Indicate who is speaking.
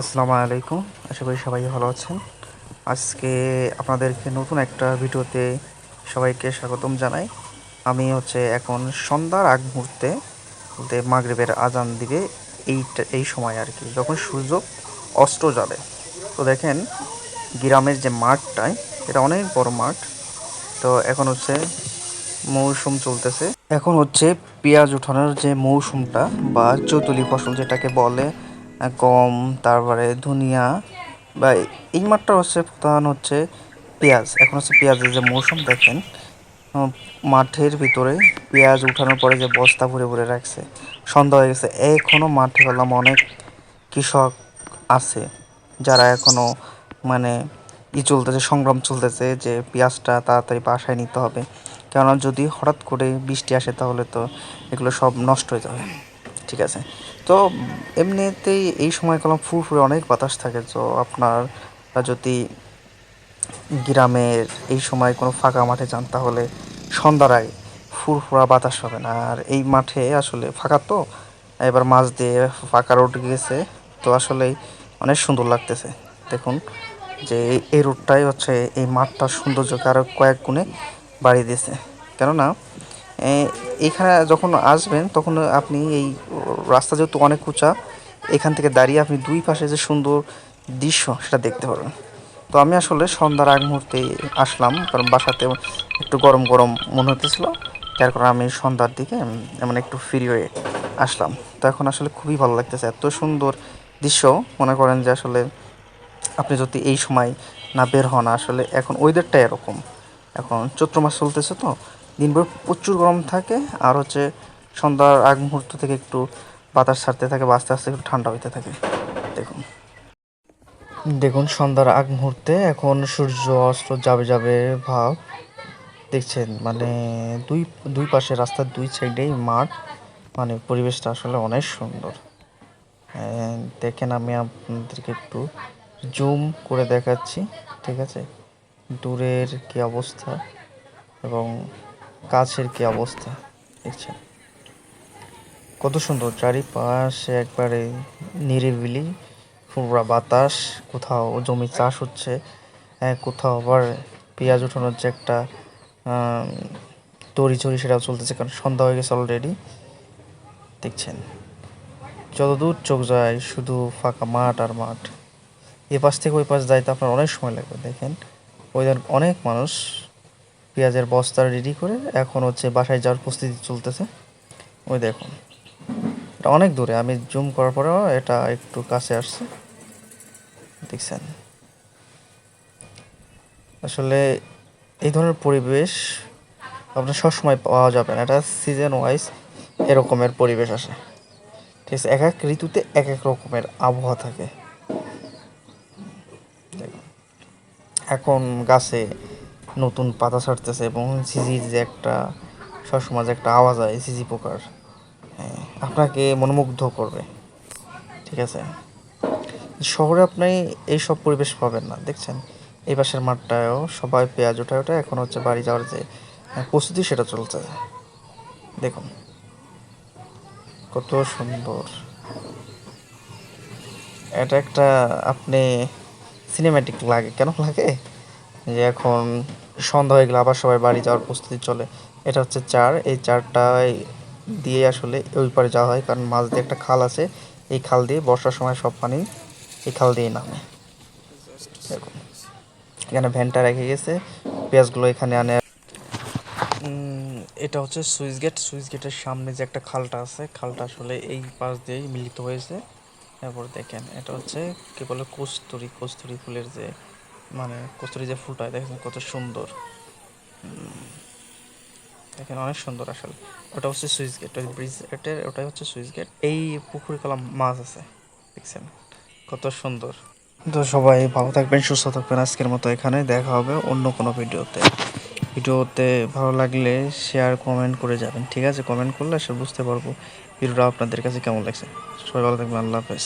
Speaker 1: আসসালামু আলাইকুম। আশা করি সবাই ভালো আছেন। আজকে আপনাদেরকে নতুন একটা ভিডিওতে সবাইকে স্বাগতম জানাই। আমি এখন সন্ধ্যার আগ মুহূর্তে বলতে মাগরিবের আজান দিবে এই সময় আর কি, যখন সূর্য অস্ত যাবে। তো দেখেন গ্রামের যে মাঠটায়, এটা অনেক বড় মাঠ। তো এখন মৌসুম চলতেছে। এখন পেঁয়াজ উঠানোর যে মৌসুমটা বা চৌতলি ফসল যেটাকে বলে, গম, তারপরে ধনিয়া বা এই মাঠটা প্রধান পেঁয়াজ। এখন পেঁয়াজের যে মৌসুম দেখেন, মাঠের ভিতরে পেঁয়াজ উঠানোর পরে যে বস্তা ভরে ভরে রাখছে। সন্ধ্যা হয়ে গেছে, এখনো মাঠে গেলাম, অনেক কৃষক আছে যারা এখনো মানে চলতেছে, সংগ্রাম চলতেছে যে পেঁয়াজটা তাড়াতাড়ি বাসায় নিতে হবে। কেননা যদি হঠাৎ করে বৃষ্টি আসে তাহলে তো এগুলো সব নষ্ট হয়ে যাবে। ঠিক আছে। তো এমনিতেই এই সময় কলম ফুরফুরে অনেক বাতাস থাকে। তো আপনার যদি গ্রামের এই সময় কোনো ফাঁকা মাঠে যান তাহলে সন্ধ্যার আগে ফুরফুরা বাতাস হবে না। আর এই মাঠে আসলে ফাঁকা, তো এবার মাঝ দিয়ে ফাঁকা রোড গেছে। তো আসলেই অনেক সুন্দর লাগতেছে। দেখুন যে এই রোডটাই এই মাঠটার সৌন্দর্যকে আরও কয়েক গুণে বাড়িয়ে দিয়েছে। কেননা এইখানে যখন আসবেন তখন আপনি এই রাস্তা যেহেতু অনেক উঁচা, এখান থেকে দাঁড়িয়ে আপনি দুই পাশে যে সুন্দর দৃশ্য সেটা দেখতে পারবেন। তো আমি আসলে সন্ধ্যার আগ মুহূর্তে আসলাম, কারণ বাসাতে একটু গরম গরম মনে হতেছিল। যার কারণে আমি সন্ধ্যার দিকে এমন একটু ফ্রি হয়ে আসলাম। তো এখন আসলে খুবই ভালো লাগতেছে, এত সুন্দর দৃশ্য। মনে করেন যে আসলে আপনি যদি এই সময় না বের হন, আসলে এখন ওয়েদারটা এরকম। এখন চৈত্র মাস চলতেছে, তো দিনভর প্রচুর গরম থাকে। আর সন্ধ্যার আগ মুহূর্ত থেকে একটু বাতাস ছাড়তে থাকে বা আস্তে আস্তে একটু ঠান্ডা হইতে থাকে। দেখুন দেখুন সন্ধ্যার আগ মুহূর্তে এখন সূর্য অস্ত যাবে যাবে ভাব দেখছেন। মানে দুই দুই পাশে রাস্তার দুই সাইডেই মাঠ, মানে পরিবেশটা আসলে অনেক সুন্দর। দেখেন আমি আপনাদেরকে একটু জুম করে দেখাচ্ছি। ঠিক আছে, দূরের কি অবস্থা এবং কাছের কি অবস্থা দেখছেন, কত সুন্দর চারিপাশে একবারে নিরিবিলি, পুরা বাতাস। কোথাও জমি চাষ হচ্ছে, কোথাও আবার পেঁয়াজ উঠানোর যে একটা তরি চড়ি সেটাও চলতেছে, কারণ সন্ধ্যা হয়ে গেছে অলরেডি। দেখছেন যতদূর চোখ যায় শুধু ফাঁকা মাঠ আর মাঠ। এ পাশ থেকে ওই পাশ যাইতে আপনার অনেক সময় লাগবে। দেখেন ওইদের অনেক মানুষ পেঁয়াজের বস্তা রেডি করে এখন বাসায় যাওয়ার প্রস্তুতি চলতেছে। ওই দেখুন, এটা অনেক দূরে, আমি জুম করার পরেও এটা একটু কাছে আসছে। দেখছেন আসলে এই ধরনের পরিবেশ আপনার সবসময় পাওয়া যাবে না, এটা সিজন ওয়াইজ এরকমের পরিবেশ আসে। ঠিক আছে, এক এক ঋতুতে এক এক রকমের আবহাওয়া থাকে। এখন গাছে নতুন পাতা ছাড়তেছে এবং ঝিঝির যে একটা সবসময় যে একটা আওয়াজ হয় ঝিঝি পোকার, আপনাকে মনোমুগ্ধ করবে। ঠিক আছে, শহরে আপনি এইসব পরিবেশ পাবেন না। দেখছেন এই পাশের মাঠটায়ও সবাই পেঁয়াজ ওঠায় ওঠে, এখন বাড়ি যাওয়ার যে প্রস্তুতি সেটা চলছে। দেখুন কত সুন্দর, এটা একটা আপনি সিনেম্যাটিক লাগে। কেন লাগে যে এখন সন্ধ্যা হয়ে গেলে আবার সবাই বাড়ি যাওয়ার প্রস্তুতি চলে। এটা চার, এই চারটায় দিয়ে আসলে ওই পারে যাওয়া হয়, কারণ মাঝ দিয়ে একটা খাল আছে। এই খাল দিয়ে বর্ষার সময় সব পানি এই খাল দিয়ে নামে। দেখুন এখানে ভ্যানটা রেখে গেছে, পেঁয়াজগুলো এখানে আনে। এটা সুইচ গেট। সুইচ গেটের সামনে যে একটা খালটা আছে, খালটা আসলে এই পাশ দিয়েই মিলিত হয়েছে। তারপর দেখেন এটা কি বলে, কস্তুরি, কস্তুরি ফুলের যে মানে কস্তুরি যে ফুলটা, দেখেন কত সুন্দর। দেখেন অনেক সুন্দর আসলে। ওটা সুইচ গেট, ওই ব্রিজ গেটের ওটাই সুইচ গেট। এই পুকুরে কলাম মাছ আছে, দেখছেন কত সুন্দর। তো সবাই ভালো থাকবেন, সুস্থ থাকবেন। আজকের মতো এখানে দেখা হবে অন্য কোনো ভিডিওতে ভালো লাগলে শেয়ার কমেন্ট করে যাবেন। ঠিক আছে, কমেন্ট করলে সে বুঝতে পারবো ভিডিওটা আপনাদের কাছে কেমন লাগছে। সবাই ভালো থাকবেন, আল্লাহ হাফেজ।